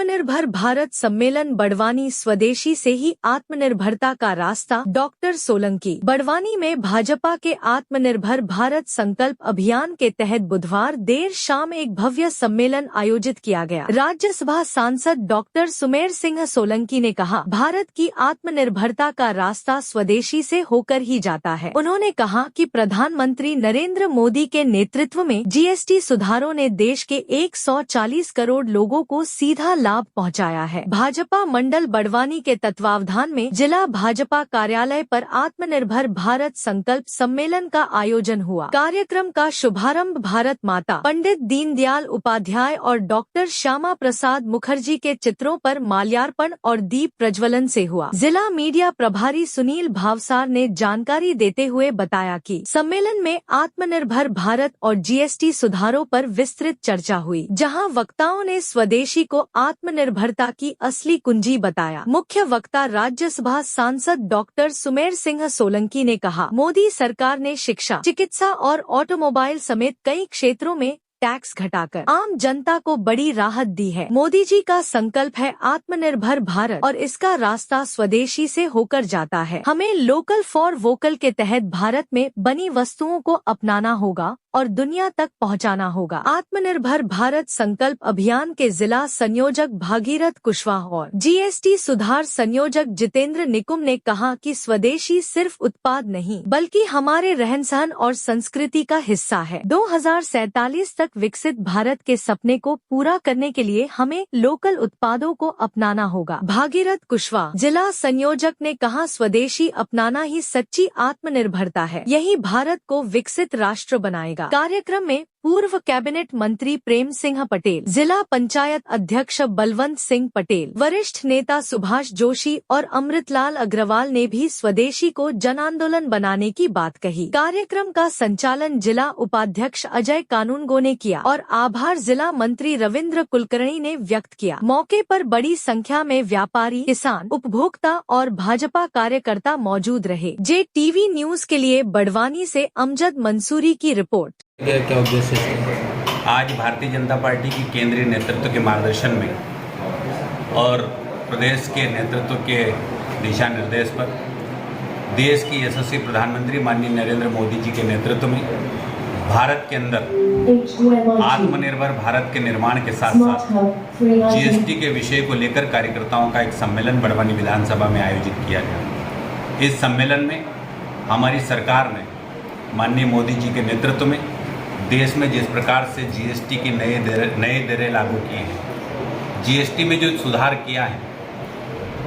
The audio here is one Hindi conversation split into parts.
आत्मनिर्भर भारत सम्मेलन बड़वानी, स्वदेशी से ही आत्मनिर्भरता का रास्ता। डॉक्टर सोलंकी। बड़वानी में भाजपा के आत्मनिर्भर भारत संकल्प अभियान के तहत बुधवार देर शाम एक भव्य सम्मेलन आयोजित किया गया। राज्यसभा सांसद डॉक्टर सुमेर सिंह सोलंकी ने कहा, भारत की आत्मनिर्भरता का रास्ता स्वदेशी से होकर ही जाता है। उन्होंने कहा कि प्रधानमंत्री नरेंद्र मोदी के नेतृत्व में जीएसटी सुधारों ने देश के 140 करोड़ लोगों को सीधा लाभ पहुंचाया है। भाजपा मंडल बड़वानी के तत्वावधान में जिला भाजपा कार्यालय पर आत्मनिर्भर भारत संकल्प सम्मेलन का आयोजन हुआ। कार्यक्रम का शुभारंभ भारत माता, पंडित दीनदयाल उपाध्याय और डॉक्टर श्यामा प्रसाद मुखर्जी के चित्रों पर माल्यार्पण और दीप प्रज्वलन से हुआ। जिला मीडिया प्रभारी सुनील भावसार ने जानकारी देते हुए बताया कि सम्मेलन में आत्मनिर्भर भारत और जीएसटी सुधारों पर विस्तृत चर्चा हुई, जहां वक्ताओं ने स्वदेशी को आत्मनिर्भरता की असली कुंजी बताया। मुख्य वक्ता राज्यसभा सांसद डॉक्टर सुमेर सिंह सोलंकी ने कहा, मोदी सरकार ने शिक्षा, चिकित्सा और ऑटोमोबाइल समेत कई क्षेत्रों में टैक्स घटाकर आम जनता को बड़ी राहत दी है। मोदी जी का संकल्प है आत्मनिर्भर भारत और इसका रास्ता स्वदेशी से होकर जाता है। हमें लोकल फॉर वोकल के तहत भारत में बनी वस्तुओं को अपनाना होगा और दुनिया तक पहुंचाना होगा। आत्मनिर्भर भारत संकल्प अभियान के जिला संयोजक भागीरथ कुशवाहा और जीएसटी सुधार संयोजक जितेंद्र निकुम ने कहा कि स्वदेशी सिर्फ उत्पाद नहीं बल्कि हमारे रहन-सहन और संस्कृति का हिस्सा है। 2047 तक विकसित भारत के सपने को पूरा करने के लिए हमें लोकल उत्पादों को अपनाना होगा। भागीरथ कुशवाहा जिला संयोजक ने कहा, स्वदेशी अपनाना ही सच्ची आत्मनिर्भरता है, यही भारत को विकसित राष्ट्र बनाएगा। कार्यक्रम में पूर्व कैबिनेट मंत्री प्रेम सिंह पटेल, जिला पंचायत अध्यक्ष बलवंत सिंह पटेल, वरिष्ठ नेता सुभाष जोशी और अमृतलाल अग्रवाल ने भी स्वदेशी को जन आंदोलन बनाने की बात कही। कार्यक्रम का संचालन जिला उपाध्यक्ष अजय कानूनगो ने किया और आभार जिला मंत्री रविंद्र कुलकर्णी ने व्यक्त किया। मौके पर बड़ी संख्या में व्यापारी, किसान, उपभोक्ता और भाजपा कार्यकर्ता मौजूद रहे। JTV न्यूज के लिए बड़वानी से अमजद मंसूरी की रिपोर्ट। क्या उद्देश्य है? आज भारतीय जनता पार्टी की केंद्रीय नेतृत्व के मार्गदर्शन में और प्रदेश के नेतृत्व के दिशा निर्देश पर देश की यशस्वी प्रधानमंत्री माननीय नरेंद्र मोदी जी के नेतृत्व में भारत के अंदर आत्मनिर्भर भारत के निर्माण के साथ साथ जीएसटी के विषय को लेकर कार्यकर्ताओं का एक सम्मेलन बड़वानी विधानसभा में आयोजित किया गया। इस सम्मेलन में हमारी सरकार ने माननीय मोदी जी के नेतृत्व में देश में जिस प्रकार से जीएसटी की नए दरें लागू किए हैं, जीएसटी में जो सुधार किया है,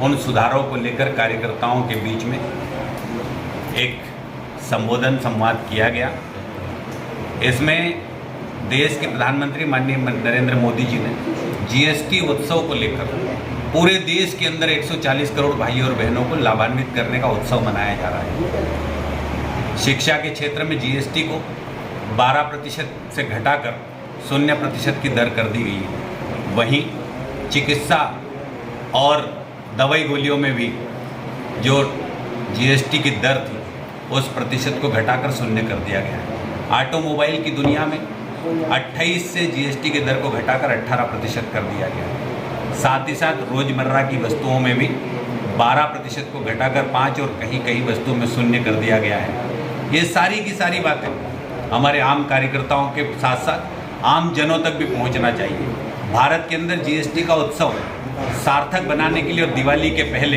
उन सुधारों को लेकर कार्यकर्ताओं के बीच में एक संवाद किया गया। इसमें देश के प्रधानमंत्री माननीय नरेंद्र मोदी जी ने जीएसटी उत्सव को लेकर पूरे देश के अंदर 140 करोड़ भाई और बहनों को लाभान्वित करने का उत्सव मनाया जा रहा है। शिक्षा के क्षेत्र में जीएसटी को 12% से घटाकर 0% की दर कर दी गई है। वहीं चिकित्सा और दवाई गोलियों में भी जो जीएसटी की दर थी उस प्रतिशत को घटाकर 0 कर दिया गया है। ऑटोमोबाइल की दुनिया में 28 से जीएसटी की दर को घटाकर 18% कर दिया गया है। साथ ही साथ रोजमर्रा की वस्तुओं में भी 12% को घटाकर 5 और कहीं वस्तुओं में 0 कर दिया गया है। ये सारी की सारी बातें हमारे आम कार्यकर्ताओं के साथ साथ आम जनों तक भी पहुंचना चाहिए। भारत के अंदर जीएसटी का उत्सव सार्थक बनाने के लिए और दिवाली के पहले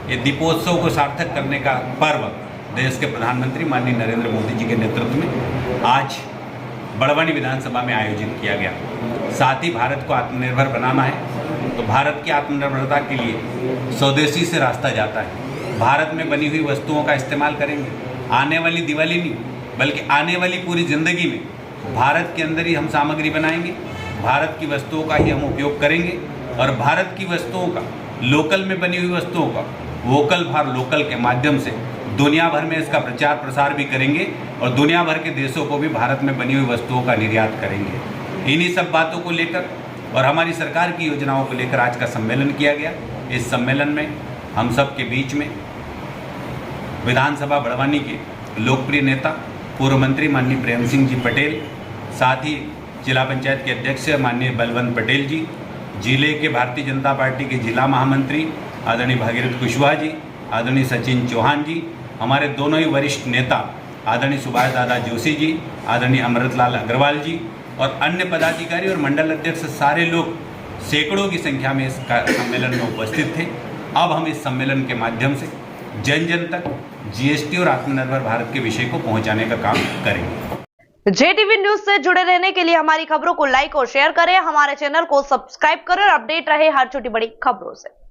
ये दीपोत्सव को सार्थक करने का पर्व देश के प्रधानमंत्री माननीय नरेंद्र मोदी जी के नेतृत्व में आज बड़वानी विधानसभा में आयोजित किया गया। साथ ही भारत को आत्मनिर्भर बनाना है तो भारत की आत्मनिर्भरता के लिए स्वदेशी से रास्ता जाता है। भारत में बनी हुई वस्तुओं का इस्तेमाल करेंगे। आने वाली दिवाली नहीं बल्कि आने वाली पूरी ज़िंदगी में भारत के अंदर ही हम सामग्री बनाएंगे, भारत की वस्तुओं का ही हम उपयोग करेंगे और भारत की वस्तुओं का, लोकल में बनी हुई वस्तुओं का वोकल फॉर लोकल के माध्यम से दुनिया भर में इसका प्रचार प्रसार भी करेंगे और दुनिया भर के देशों को भी भारत में बनी हुई वस्तुओं का निर्यात करेंगे। इन्हीं सब बातों को लेकर और हमारी सरकार की योजनाओं को लेकर आज का सम्मेलन किया गया। इस सम्मेलन में हम सब के बीच में विधानसभा बड़वानी के लोकप्रिय नेता पूर्व मंत्री माननीय प्रेम सिंह जी पटेल, साथ ही जिला पंचायत के अध्यक्ष माननीय बलवंत पटेल जी जिले के भारतीय जनता पार्टी के जिला महामंत्री आदरणीय भागीरथ कुशवाहा जी, आदरणीय सचिन चौहान जी, हमारे दोनों ही वरिष्ठ नेता आदरणीय सुभाष दादा जोशी जी, आदरणीय अमृतलाल अग्रवाल जी और अन्य पदाधिकारी और मंडल अध्यक्ष सारे लोग सैकड़ों की संख्या में इस सम्मेलन में उपस्थित थे। अब हम इस सम्मेलन के माध्यम से जन जन तक जीएसटी और आत्मनिर्भर भारत के विषय को पहुंचाने का काम करेंगे। जेटीवी न्यूज से जुड़े रहने के लिए हमारी खबरों को लाइक और शेयर करें, हमारे चैनल को सब्सक्राइब करें और अपडेट रहे हर छोटी बड़ी खबरों से।